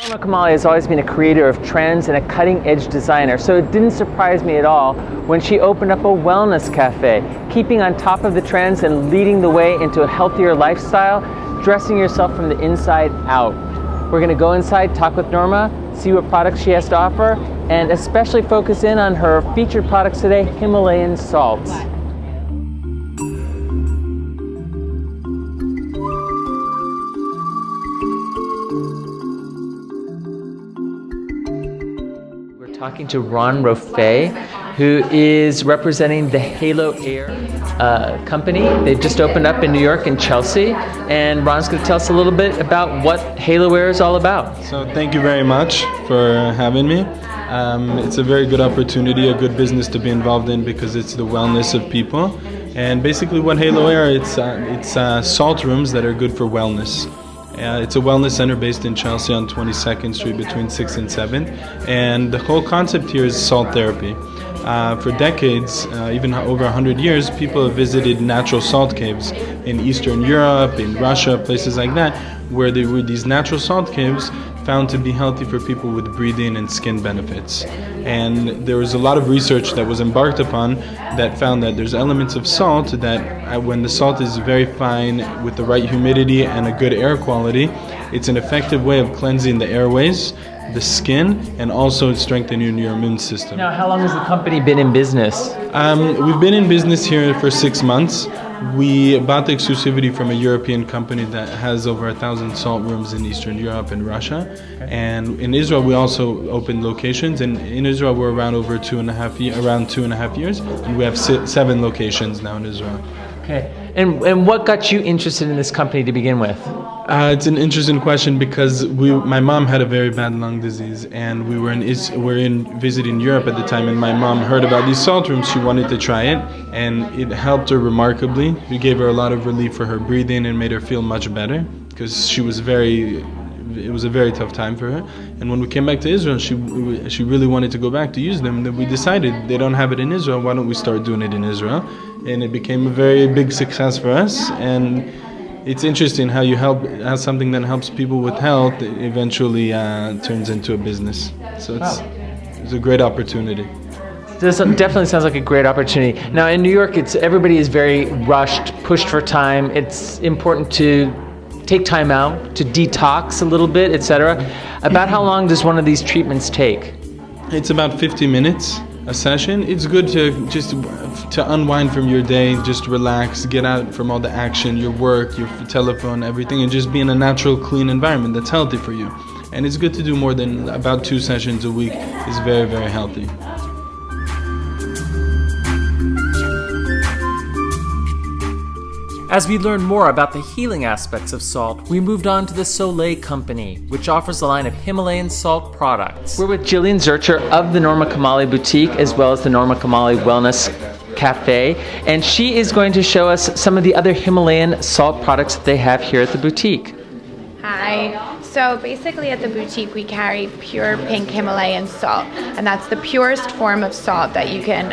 Norma Kamali has always been a creator of trends and a cutting-edge designer, so it didn't surprise me at all when she opened up a wellness cafe, keeping on top of the trends and leading the way into a healthier lifestyle, dressing yourself from the inside out. We're going to go inside, talk with Norma, see what products she has to offer, and especially focus in on her featured products today, Himalayan salts. Talking to Ron Roffet, who is representing the Halo Air company. They've just opened up in New York and Chelsea, and Ron's going to tell us a little bit about what Halo Air is all about. So thank you very much for having me. It's a very good opportunity, a good business to be involved in because it's the wellness of people. And basically what Halo Air, it's salt rooms that are good for wellness. It's a wellness center based in Chelsea on 22nd Street between 6 and 7. And the whole concept here is salt therapy. For decades, even over 100 years, people have visited natural salt caves in Eastern Europe, in Russia, places like that, where there were these natural salt caves found to be healthy for people with breathing and skin benefits. And there was a lot of research that was embarked upon that found that there's elements of salt that when the salt is very fine with the right humidity and a good air quality, it's an effective way of cleansing the airways, the skin, and also strengthening your immune system. Now, how long has the company been in business? We've been in business here for 6 months. We bought the exclusivity from a European company that has over 1,000 salt rooms in Eastern Europe and Russia. Okay. And in Israel, we also opened locations. And in Israel, we're around over 2.5 years, and we have 7 locations now in Israel. Okay. And what got you interested in this company to begin with? It's an interesting question because my mom had a very bad lung disease, and we were visiting Europe at the time, and my mom heard about these salt rooms. She wanted to try it, and it helped her remarkably. We gave her a lot of relief for her breathing and made her feel much better because it was a very tough time for her. And when we came back to Israel, she really wanted to go back to use them. And then we decided they don't have it in Israel. Why don't we start doing it in Israel? And it became a very big success for us. And it's interesting how something that helps people with health eventually turns into a business. So it's a great opportunity. This definitely sounds like a great opportunity. Now in New York, everybody is very rushed, pushed for time. It's important to take time out, to detox a little bit, etc. About how long does one of these treatments take? It's about 50 minutes a session. It's good to unwind from your day, just relax, get out from all the action, your work, your telephone, everything, and just be in a natural, clean environment that's healthy for you. And it's good to do more than about 2 sessions a week. It's very, very healthy. As we learned more about the healing aspects of salt, we moved on to the Soleil Company, which offers a line of Himalayan salt products. We're with Jillian Zurcher of the Norma Kamali Boutique, as well as the Norma Kamali Wellness Café, and she is going to show us some of the other Himalayan salt products that they have here at the boutique. Hi. So basically at the boutique we carry pure pink Himalayan salt, and that's the purest form of salt that you can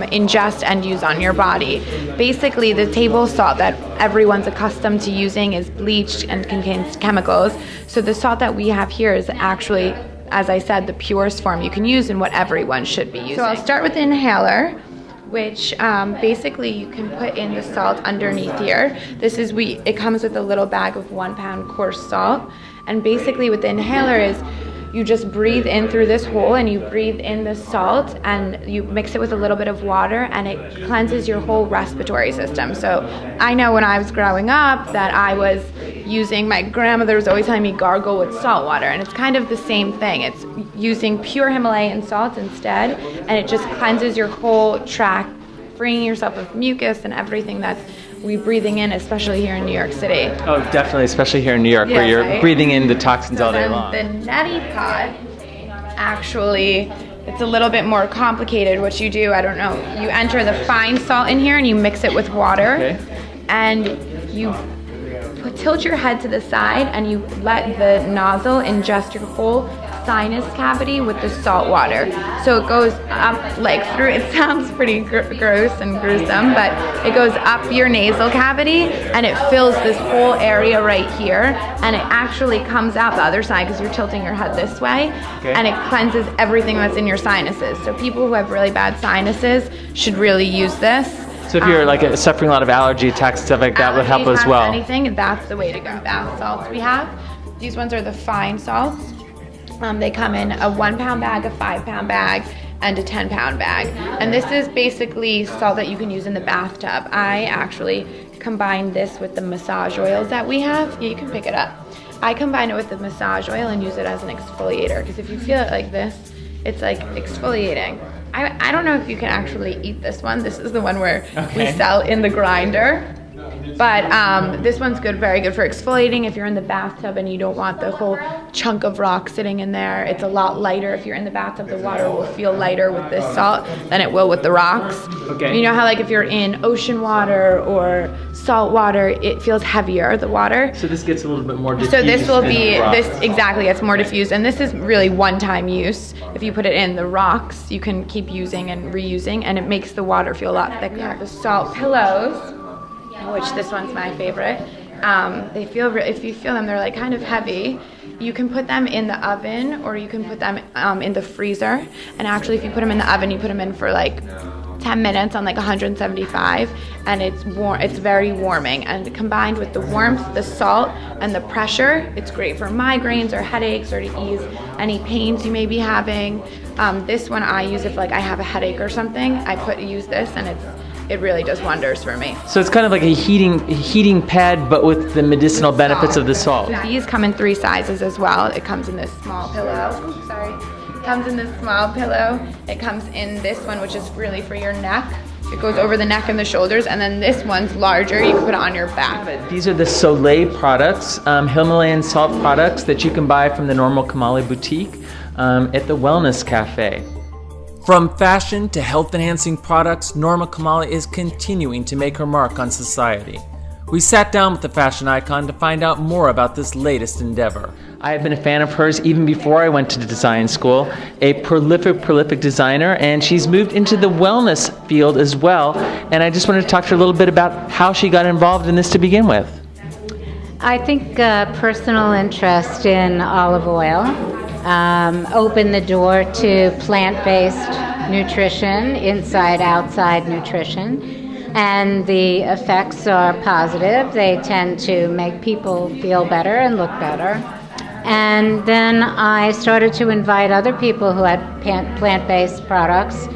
ingest and use on your body. Basically the table salt that everyone's accustomed to using is bleached and contains chemicals. So the salt that we have here is actually, as I said, the purest form you can use and what everyone should be using. So I'll start with the inhaler, which basically you can put in the salt underneath here. It comes with a little bag of 1 pound coarse salt. And basically what the inhaler is, you just breathe in through this hole and you breathe in the salt and you mix it with a little bit of water and it cleanses your whole respiratory system. So I know when I was growing up that I was using, my grandmother was always telling me gargle with salt water, and it's kind of the same thing. It's using pure Himalayan salt instead, and it just cleanses your whole tract, freeing yourself of mucus and everything that's we're breathing in, especially here in New York City. Oh, definitely, especially here in New York, where you're breathing in the toxins all day long. The neti pot, actually, it's a little bit more complicated. What you do, I don't know, you enter the fine salt in here and you mix it with water, and you tilt your head to the side and you let the nozzle ingest your whole sinus cavity with the salt water. So it goes up like through, it sounds pretty gross and gruesome, but it goes up your nasal cavity and it fills this whole area right here, and it actually comes out the other side because you're tilting your head this way, and it cleanses everything that's in your sinuses. So people who have really bad sinuses should really use this. So if you're like suffering a lot of allergy attacks, stuff like that would help as well. Anything, that's the way to go. Bath salts we have. These ones are the fine salts. They come in a 1 pound bag, a 5 pound bag, and a 10 pound bag. And this is basically salt that you can use in the bathtub. I actually combine this with the massage oils that we have. Yeah, you can pick it up. I combine it with the massage oil and use it as an exfoliator, because if you feel it like this, it's like exfoliating. I don't know if you can actually eat this one. This is the one where we sell in the grinder. But this one's good, very good for exfoliating if you're in the bathtub and you don't want the whole chunk of rock sitting in there. It's a lot lighter. If you're in the bathtub, the water will feel lighter with this salt than it will with the rocks. You know how like if you're in ocean water or salt water, it feels heavier, the water. So this gets a little bit more diffused. So this will be, exactly, it's more diffused. And this is really one-time use. If you put it in the rocks, you can keep using and reusing, and it makes the water feel a lot thicker. The salt pillows, which this one's my favorite. They feel, if you feel them, they're like kind of heavy. You can put them in the oven, or you can put them in the freezer. And actually, if you put them in the oven, you put them in for like 10 minutes on like 175, and it's warm. It's very warming, and combined with the warmth, the salt, and the pressure, it's great for migraines or headaches, or to ease any pains you may be having. This one I use if like I have a headache or something. I use this, and it really does wonders for me. So it's kind of like a heating pad, but with the medicinal benefits of the salt. These come in 3 sizes as well. It comes in this small pillow. Oops, sorry. It comes in this small pillow. It comes in this one, which is really for your neck. It goes over the neck and the shoulders, and then this one's larger. You can put it on your back. These are the Soleil products, Himalayan salt products that you can buy from the Norma Kamali boutique at the Wellness Café. From fashion to health-enhancing products, Norma Kamali is continuing to make her mark on society. We sat down with the fashion icon to find out more about this latest endeavor. I have been a fan of hers even before I went to design school, a prolific designer, and she's moved into the wellness field as well. And I just wanted to talk to her a little bit about how she got involved in this to begin with. I think personal interest in olive oil opened the door to plant-based nutrition, inside-outside nutrition. And the effects are positive. They tend to make people feel better and look better. And then I started to invite other people who had plant-based products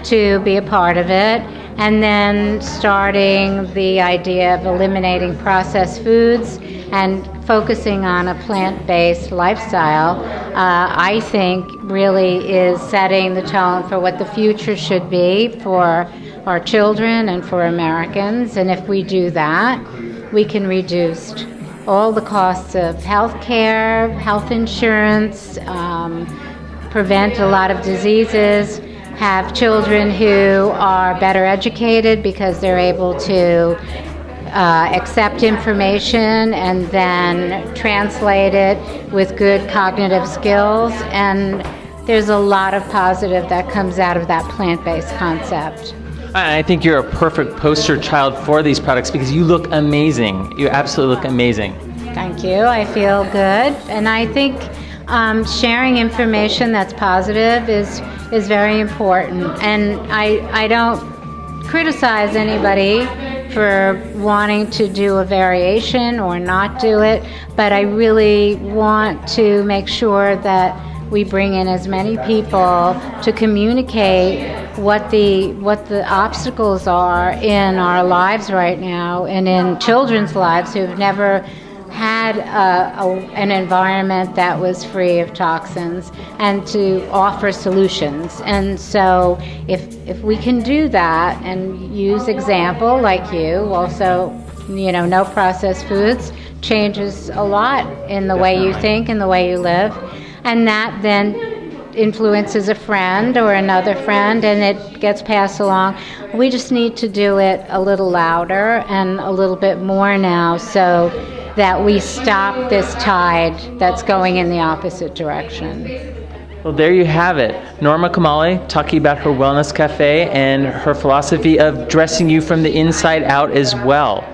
to be a part of it. And then starting the idea of eliminating processed foods and focusing on a plant-based lifestyle, I think really is setting the tone for what the future should be for our children and for Americans. And if we do that, we can reduce all the costs of health care, health insurance, prevent a lot of diseases, have children who are better educated because they're able to accept information and then translate it with good cognitive skills. And there's a lot of positive that comes out of that plant-based concept. I think you're a perfect poster child for these products because you look amazing. You absolutely look amazing. Thank you. I feel good. And I think sharing information that's positive is very important. And I don't criticize anybody for wanting to do a variation or not do it, but I really want to make sure that we bring in as many people to communicate what the obstacles are in our lives right now and in children's lives who've never had an environment that was free of toxins, and to offer solutions. And so if we can do that and use example like you, also, no processed foods changes a lot in the way you think and the way you live. And that then influences a friend or another friend, and it gets passed along. We just need to do it a little louder and a little bit more now so that we stop this tide that's going in the opposite direction. Well, there you have it. Norma Kamali talking about her wellness cafe and her philosophy of dressing you from the inside out as well.